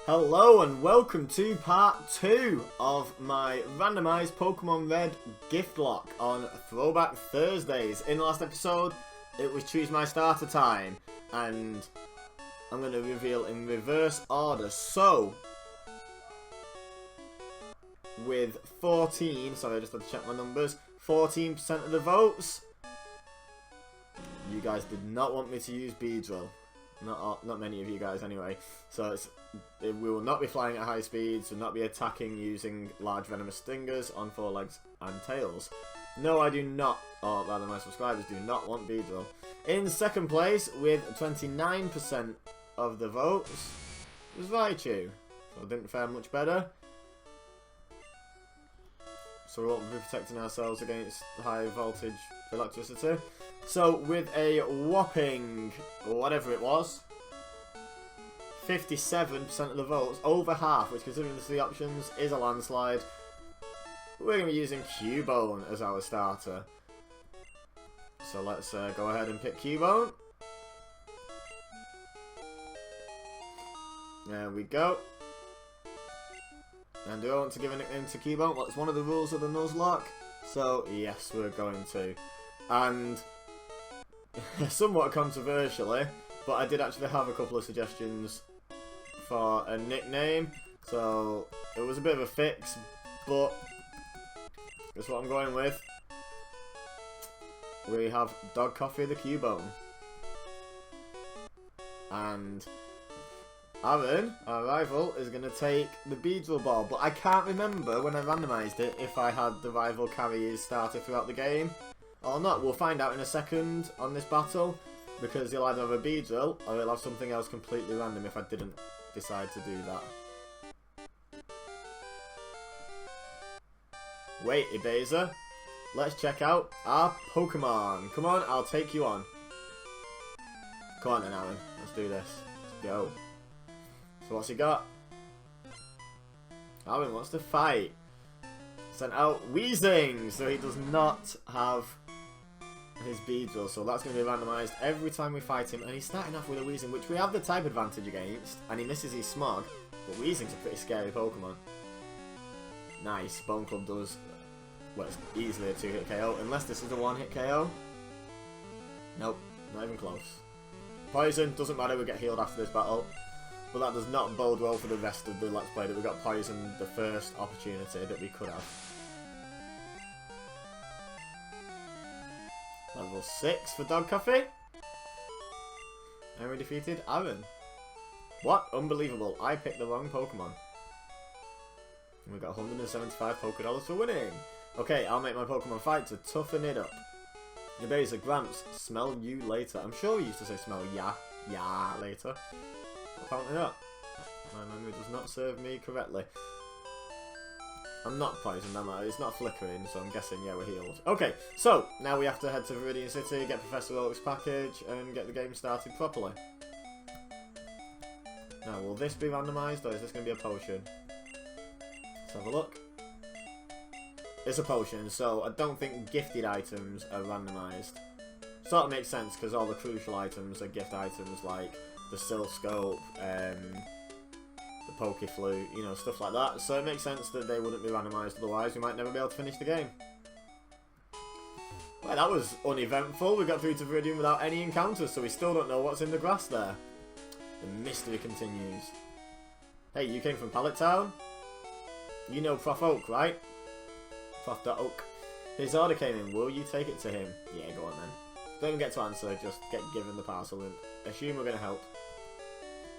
Hello and welcome to part 2 of my randomised Pokémon Red Giftlocke on Throwback Thursdays. In the last episode, it was choose my starter time, and I'm going to reveal in reverse order. So, with 14, sorry I just had to check my numbers, 14% of the votes, you guys did not want me to use Beedrill. Not many of you guys anyway. So we will not be flying at high speeds, will not be attacking using large venomous stingers on four legs and tails. No, I do not, or rather my subscribers do not want Beedrill. In second place, with 29% of the votes, was Raichu. So it didn't fare much better. So we won't be protecting ourselves against high voltage electricity. So with a whopping, whatever it was, 57% of the votes, over half, which considering the three options is a landslide, we're going to be using Cubone as our starter. So let's go ahead and pick Cubone. There we go. And do I want to give a nickname to Cubone? Well, it's one of the rules of the Nuzlocke. So yes, we're going to. And somewhat controversially, but I did actually have a couple of suggestions for a nickname, so it was a bit of a fix, but that's what I'm going with. We have Dog Coffee the Cubone. And Aaron, our rival, is going to take the Beedrill ball, but I can't remember when I randomised it if I had the rival carry his starter throughout the game or not. We'll find out in a second on this battle, because he'll either have a Beedrill or he'll have something else completely random if I didn't decide to do that. Wait, Ibiza. Let's check out our Pokemon. Come on, I'll take you on. Come on then, Aaron. Let's do this. Let's go. So what's he got? Aaron wants to fight. Sent out Weezing, so he does not have his Beedrill, so that's going to be randomised every time we fight him. And he's starting off with a Weezing, which we have the type advantage against, and he misses his Smog, but Weezing's a pretty scary Pokemon. Nice. Bone Club does, well, it's easily a 2-hit KO, unless this is a 1-hit KO. Nope, not even close. Poison, doesn't matter, we get healed after this battle. But that does not bode well for the rest of the Let's Play, that we got poisoned the first opportunity that we could have. Level 6 for Dog Coffee. And we defeated Aaron. What? Unbelievable. I picked the wrong Pokemon. And we got 175 Pokédollars for winning. Okay, I'll make my Pokemon fight to toughen it up. Ibiza, Gramps, smell you later. I'm sure we used to say smell ya later. Apparently not. My memory does not serve me correctly. I'm not poisoned, am I? It's not flickering, so I'm guessing, yeah, we're healed. Okay, so, now we have to head to Viridian City, get Professor Oak's package, and get the game started properly. Now, will this be randomised, or is this going to be a potion? Let's have a look. It's a potion, so I don't think gifted items are randomised. Sort of makes sense, because all the crucial items are gift items, like the Silscope, the Pokeflute, you know, stuff like that. So it makes sense that they wouldn't be randomised, otherwise we might never be able to finish the game. Well, that was uneventful. We got through to Viridian without any encounters, so we still don't know what's in the grass there. The mystery continues. Hey, you came from Pallet Town? You know Prof Oak, right? Prof.Oak. His order came in. Will you take it to him? Yeah, go on then. Don't even get to answer, just get given the parcel and assume we're going to help.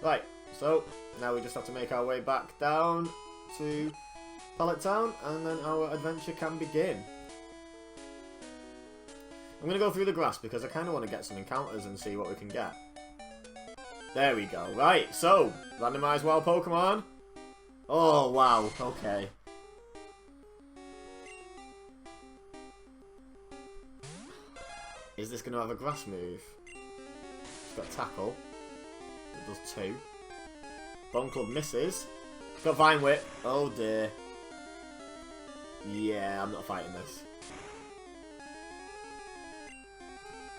Right, so now we just have to make our way back down to Pallet Town, and then our adventure can begin. I'm going to go through the grass because I kind of want to get some encounters and see what we can get. There we go. Right, so, randomised wild Pokemon. Oh, wow, okay. Is this going to have a grass move? It's got Tackle. It does 2. Bone Club misses. It's got Vine Whip. Oh dear. Yeah, I'm not fighting this.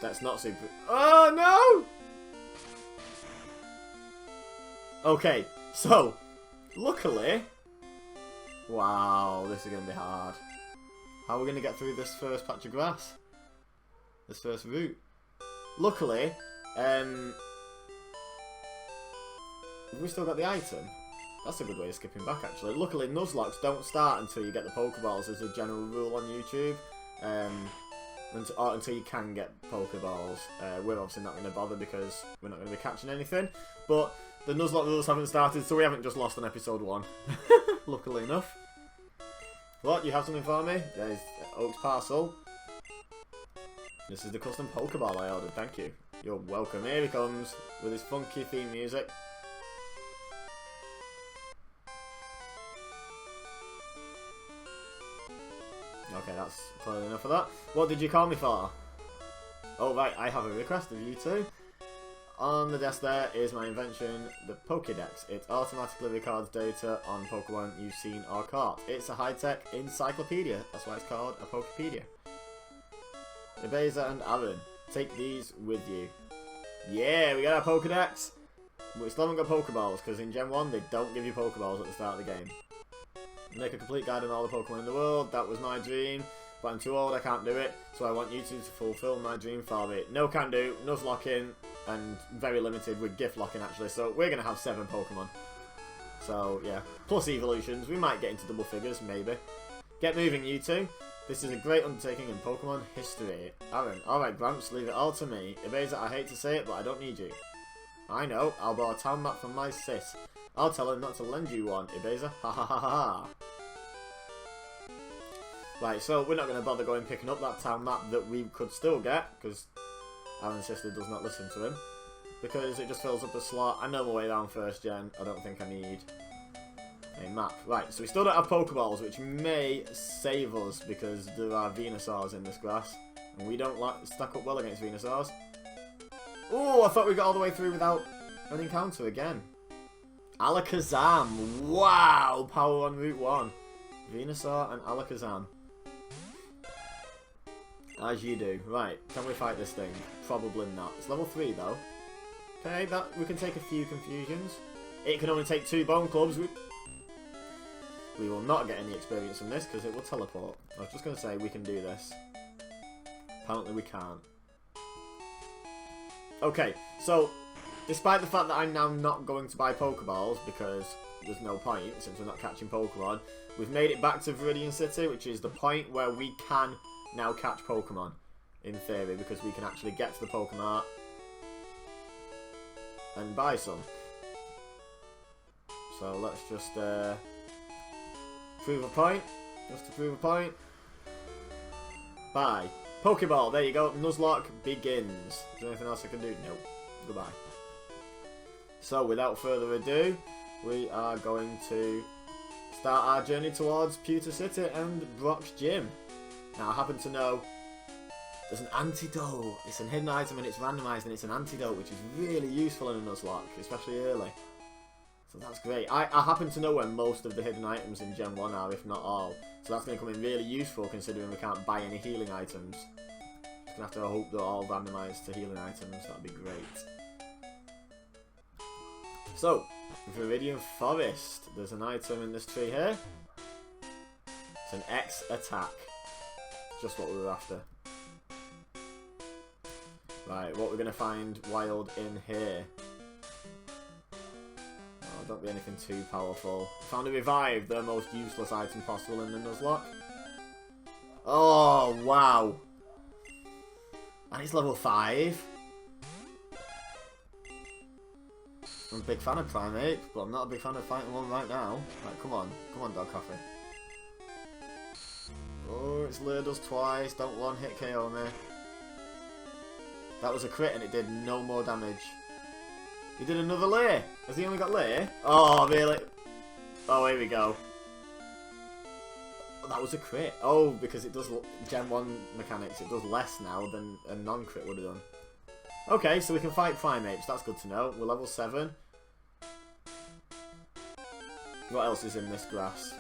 That's not super... Oh no! Okay, so luckily... Wow, this is going to be hard. How are we going to get through this first patch of grass? This first route? Luckily, have we still got the item? That's a good way of skipping back, actually. Luckily, Nuzlockes don't start until you get the Pokeballs as a general rule on YouTube. Until you can get Pokeballs. We're obviously not going to bother because we're not going to be catching anything. But the Nuzlocke rules haven't started, so we haven't just lost on episode 1. Luckily enough. What? You have something for me? There's Oak's parcel. This is the custom Pokeball I ordered. Thank you. You're welcome. Here he comes with his funky theme music. Okay, that's clearly enough of that. What did you call me for? Oh, right, I have a request of you two. On the desk there is my invention, the Pokédex. It automatically records data on Pokemon you've seen or caught. It's a high-tech encyclopedia. That's why it's called a Pokepedia. Ibeza and Aaron, take these with you. Yeah, we got our Pokédex. We still haven't got Pokeballs, because in Gen 1 they don't give you Pokeballs at the start of the game. Make a complete guide on all the Pokemon in the world. That was my dream, but I'm too old, I can't do it. So I want you two to fulfill my dream for me. No can do, Nuzlocking, and very limited with Giftlocking actually. So we're going to have 7 Pokemon. So yeah, plus evolutions. We might get into double figures, maybe. Get moving, you two. This is a great undertaking in Pokemon history. Aaron, alright Gramps, leave it all to me. Ibeza, I hate to say it, but I don't need you. I know, I'll borrow a town map from my sis. I'll tell her not to lend you one, Ibeza. Ha ha ha ha. Right, so we're not going to bother going picking up that town map that we could still get, because Aaron's sister does not listen to him. Because it just fills up a slot. I know my way down first gen. I don't think I need a map. Right, so we still don't have Pokeballs, which may save us because there are Venusaurs in this grass. And we don't stack up well against Venusaurs. Oh, I thought we got all the way through without an encounter again. Alakazam. Wow, power on Route 1. Venusaur and Alakazam. As you do. Right, can we fight this thing? Probably not. It's level 3 though. Okay, that we can take a few confusions. It can only take 2 bone clubs. We will not get any experience from this because it will teleport. I was just going to say we can do this. Apparently we can't. Okay, so despite the fact that I'm now not going to buy Pokeballs because there's no point since we're not catching Pokemon, we've made it back to Viridian City, which is the point where we can now catch Pokemon, in theory, because we can actually get to the Pokemon and buy some. So let's just prove a point, just to prove a point. Buy. Pokeball, there you go, Nuzlocke begins. Is there anything else I can do? Nope. Goodbye. So without further ado, we are going to start our journey towards Pewter City and Brock's gym. Now I happen to know there's an antidote. It's a hidden item and it's randomised and it's an antidote, which is really useful in a Nuzlocke, especially early. So that's great. I happen to know where most of the hidden items in Gen 1 are, if not all. So that's going to come in really useful considering we can't buy any healing items. Just going to have to hope they're all randomised to healing items. That'd be great. So, Viridian Forest. There's an item in this tree here. It's an X attack. Just what we were after. Right, what we're going to find wild in here. Oh, don't be anything too powerful. Found a Revive, the most useless item possible in the Nuzlocke. Oh, wow. And it's level 5. I'm a big fan of Primeape, but I'm not a big fan of fighting one right now. Right, come on. Come on, Dog Coffee. Oh, it's lured us twice. Don't one hit KO me. That was a crit and it did no more damage. He did another layer. Has he only got layer? Oh, really? Oh, here we go. Oh, that was a crit. Oh, because it does Gen 1 mechanics. It does less now than a non-crit would have done. Okay, so we can fight Primeapes. That's good to know. We're level 7. What else is in this grass?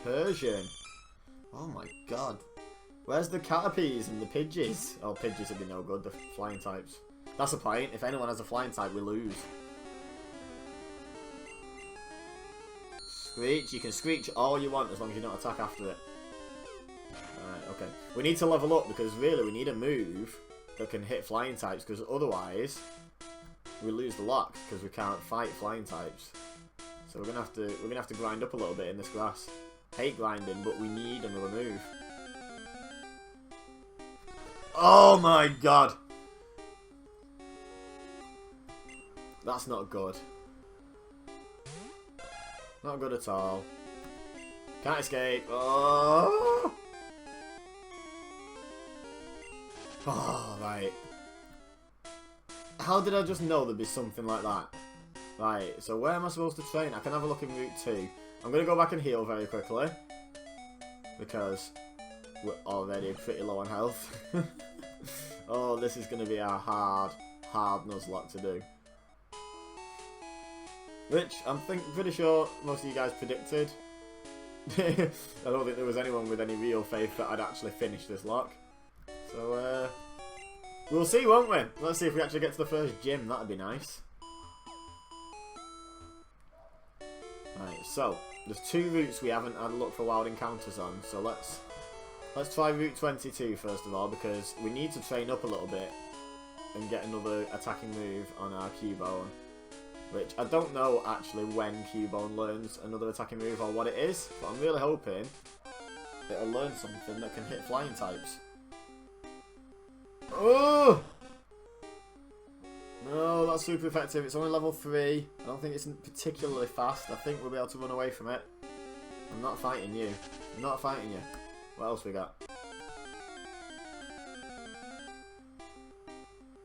Persian. Oh my god. Where's the Caterpies and the Pidgeys? Oh, Pidgeys would be no good. The flying types. That's a point. If anyone has a flying type, we lose. Screech. You can screech all you want as long as you don't attack after it. Alright, okay. We need to level up because really we need a move that can hit flying types because otherwise we lose the lock because we can't fight flying types. So we're gonna have to grind up a little bit in this grass. Hate grinding, but we need another move. Oh my god! That's not good. Not good at all. Can't escape. Oh! Oh, right. How did I just know there'd be something like that? Right, so where am I supposed to train? I can have a look in Route 2. I'm going to go back and heal very quickly. Because we're already pretty low on health. Oh, this is going to be a hard Nuzlocke to do. Which I'm pretty sure most of you guys predicted. I don't think there was anyone with any real faith that I'd actually finish this lock. So, we'll see, won't we? Let's see if we actually get to the first gym. That'd be nice. Right, so there's 2 routes we haven't had a look for wild encounters on. So let's try Route 22 first of all because we need to train up a little bit and get another attacking move on our Cubone. Which I don't know actually when Cubone learns another attacking move or what it is, but I'm really hoping it'll learn something that can hit flying types. Oh! No, that's super effective. It's only level 3. I don't think it's particularly fast. I think we'll be able to run away from it. I'm not fighting you. I'm not fighting you. What else we got?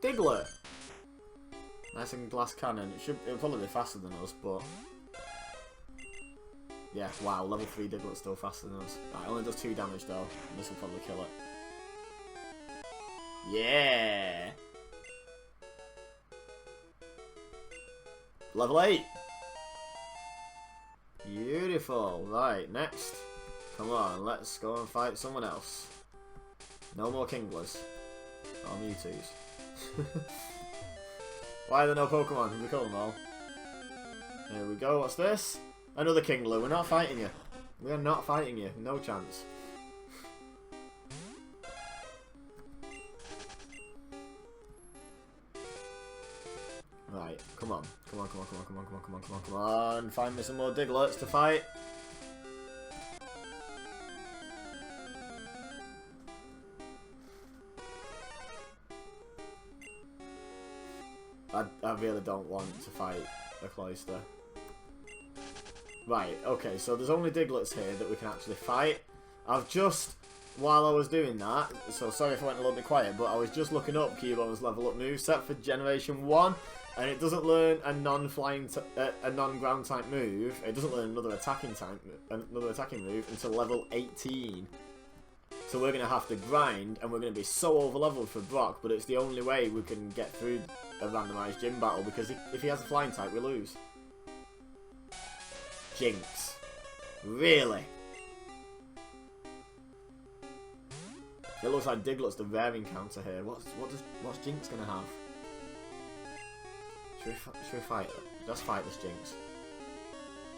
Diglett! Nice and glass cannon. It'll probably be faster than us, but... Yeah, wow, level 3 Diglett's still faster than us. Right, it only does 2 damage though. This will probably kill it. Yeah! Level 8! Beautiful. Right, next. Come on, let's go and fight someone else. No more Kinglers. Or Mewtwo's. Why are there no Pokemon? Can we kill them all? Here we go, what's this? Another Kingler. We're not fighting you. We are not fighting you. No chance. Right, come on. Come on, come on, come on, come on, come on, come on, come on, come on. Find me some more Digletts to fight. I really don't want to fight a Cloyster. Right, okay, so there's only Digletts here that we can actually fight. I've just, while I was doing that, so sorry if I went a little bit quiet, but I was just looking up Cubone's level up moveset for Generation 1, and it doesn't learn a non-flying, a non-ground type move. It doesn't learn another attacking move until level 18. So we're going to have to grind, and we're going to be so over-leveled for Brock, but it's the only way we can get through a randomised gym battle, because if he has a flying type, we lose. Jinx. Really? It looks like Diglett's the rare encounter here. What's Jinx going to have? Should we fight it? Let's fight this Jinx.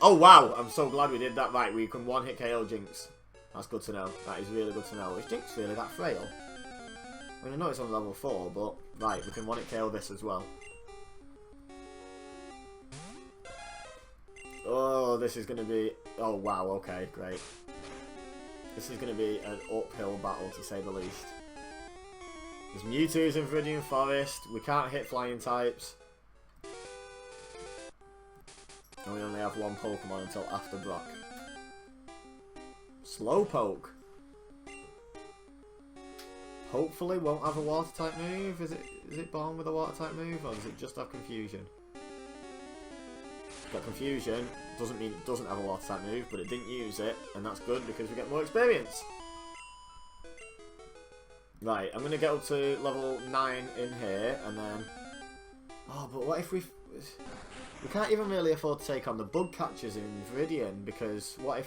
Oh wow! I'm so glad we did that. Right, we can one-hit KO Jinx. That's good to know. That is really good to know. Is Jinx really that frail? I mean, I know it's on level 4, but... Right, we can one-hit KO this as well. Oh, this is going to be... Oh, wow, okay, great. This is going to be an uphill battle, to say the least. There's Mewtwo's in Viridian Forest. We can't hit flying types. And we only have one Pokemon until after Brock. Slowpoke. Hopefully won't have a water type move. Is it born with a water type move, or does it just have confusion? It's got confusion. Doesn't mean it doesn't have a water type move, but it didn't use it, and that's good because we get more experience. Right, I'm gonna get up to level 9 in here, and then... Oh, but what if we can't even really afford to take on the bug catchers in Viridian, because what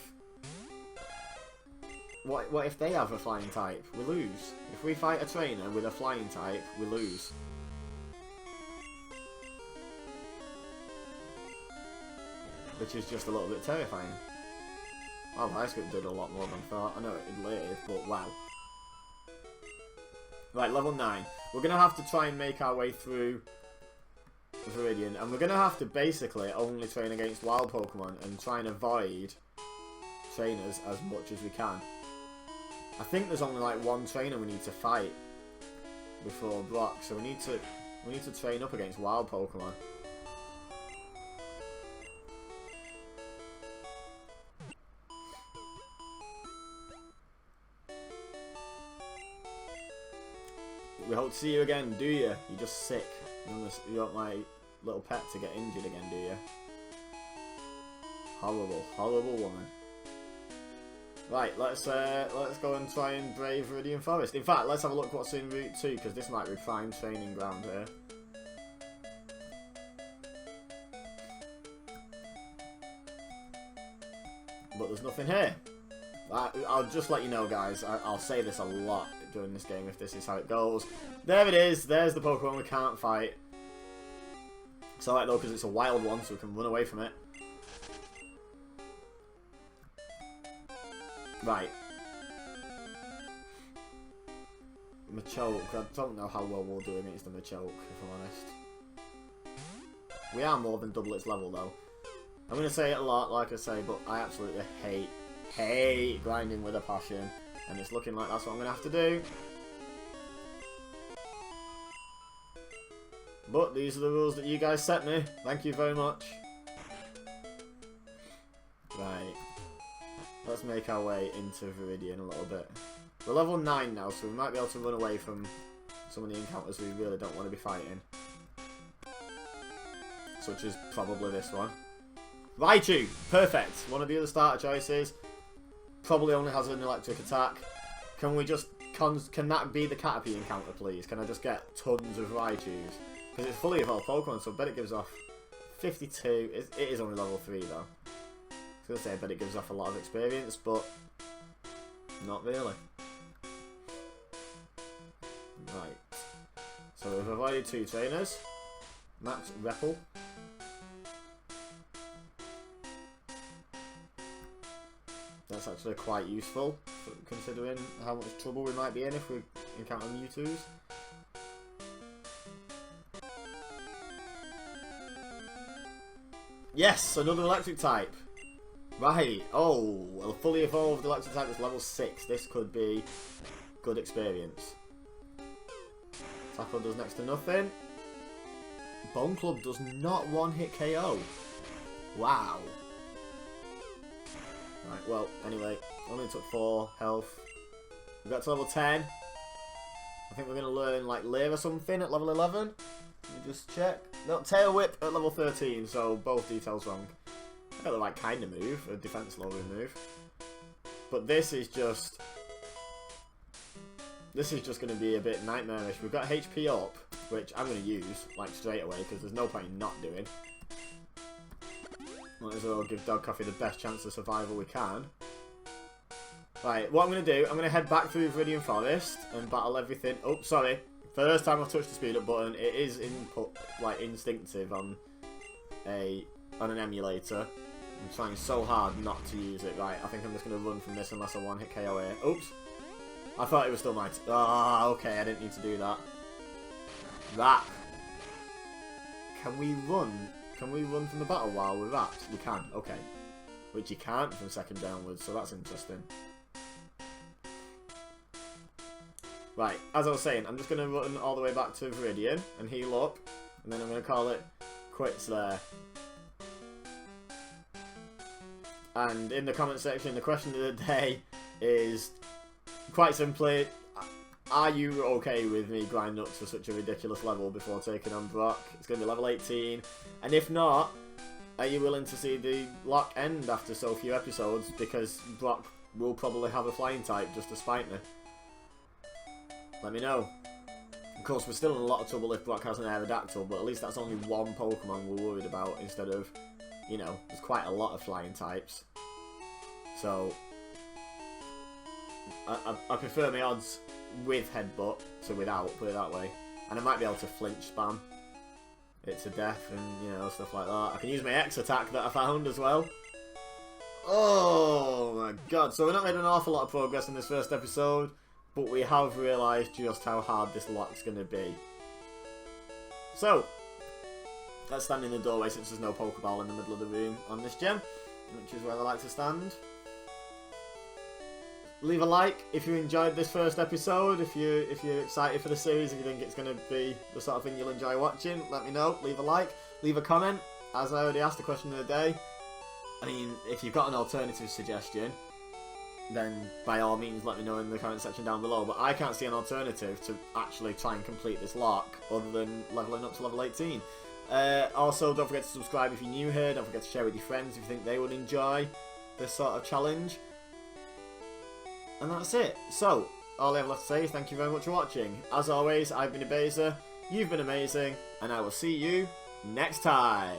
if they have a flying type? We lose. If we fight a trainer with a flying type, we lose. Which is just a little bit terrifying. Oh, Ice Grip did a lot more than I thought. I know it did, but wow. Right, level 9. We're going to have to try and make our way through Viridian, and we're going to have to basically only train against wild Pokemon and try and avoid trainers as much as we can. I think there's only like one trainer we need to fight before Brock, so we need to train up against wild Pokemon. We hope to see you again, do you? You're just sick. You want my little pet to get injured again, do you? Horrible, horrible woman. Right, let's go and try and brave Viridian Forest. In fact, let's have a look what's in Route 2, because this might be prime training ground here. But there's nothing here. I'll just let you know, guys. I'll say this a lot during this game if this is how it goes. There it is. There's the Pokemon we can't fight. It's alright though, because it's a wild one, so we can run away from it. Right. Machoke. I don't know how well we'll do against the Machoke, if I'm honest. We are more than double its level though. I'm going to say it a lot, like I say, but I absolutely hate grinding with a passion. And it's looking like that's what I'm going to have to do. But these are the rules that you guys set me. Thank you very much. Right. Let's make our way into Viridian a little bit. We're level 9 now, so we might be able to run away from some of the encounters we really don't want to be fighting. Such as probably this one. Raichu! Perfect! One of the other starter choices. Probably only has an electric attack. Can we just... Can that be the Caterpie encounter, please? Can I just get tons of Raichus? Because it's fully evolved Pokemon, so I bet it gives off 52. It is only level 3, though. I was going to say I bet it gives off a lot of experience, but... Not really. Right. So we've avoided 2 trainers. Max Repple. That's actually quite useful, considering how much trouble we might be in if we encounter Mewtwo's. Yes, another electric type. Right. Oh, a fully evolved electric type is level 6. This could be good experience. Tackle does next to nothing. Bone Club does not one-hit KO. Wow. Right, well, anyway, only took 4 health. We got to level 10. I think we're going to learn, like, Leer or something at level 11. Let me just check. No, Tail Whip at level 13, so both details wrong. I got the right kind of move, a defense lowering move. But this is just going to be a bit nightmarish. We've got HP up, which I'm going to use, like, straight away, because there's no point in not doing. Might as well give Dog Coffee the best chance of survival we can. Right, what I'm going to do, I'm going to head back through Viridian Forest and battle everything. Oh, sorry. First time I've touched the speed up button. It is input, like, instinctive on an emulator. I'm trying so hard not to use it. Right, I think I'm just going to run from this unless I one-hit KO here. Oops. I thought it was still my... Ah, okay, I didn't need to do that. That. Can we run? Can we run from the battle while we're wrapped? We can, okay. Which you can't from second downwards, so that's interesting. Right, as I was saying, I'm just going to run all the way back to Viridian and heal up. And then I'm going to call it quits there. And in the comment section, the question of the day is, quite simply, are you okay with me grinding up to such a ridiculous level before taking on Brock? It's going to be level 18. And if not, are you willing to see the lock end after so few episodes? Because Brock will probably have a flying type just to spite me. Let me know. Of course, we're still in a lot of trouble if Brock has an Aerodactyl, but at least that's only one Pokemon we're worried about instead of, you know, there's quite a lot of flying types. So, I prefer my odds with Headbutt to without, put it that way. And I might be able to flinch spam it to death and, you know, stuff like that. I can use my X attack that I found as well. Oh my god. So we're not made an awful lot of progress in this first episode, but we have realised just how hard this lock's going to be. So, let's stand in the doorway since there's no Pokeball in the middle of the room on this gem, which is where I like to stand. Leave a like if you enjoyed this first episode, if you're excited for the series, if you think it's going to be the sort of thing you'll enjoy watching, let me know. Leave a like, leave a comment, as I already asked the question of the day. I mean, if you've got an alternative suggestion, then by all means let me know in the comment section down below, but I can't see an alternative to actually try and complete this lock other than leveling up to level 18. Also, don't forget to subscribe if you're new here, don't forget to share with your friends if you think they would enjoy this sort of challenge. And that's it. So, all I have left to say is thank you very much for watching. As always, I've been Abaza, you've been amazing, and I will see you next time.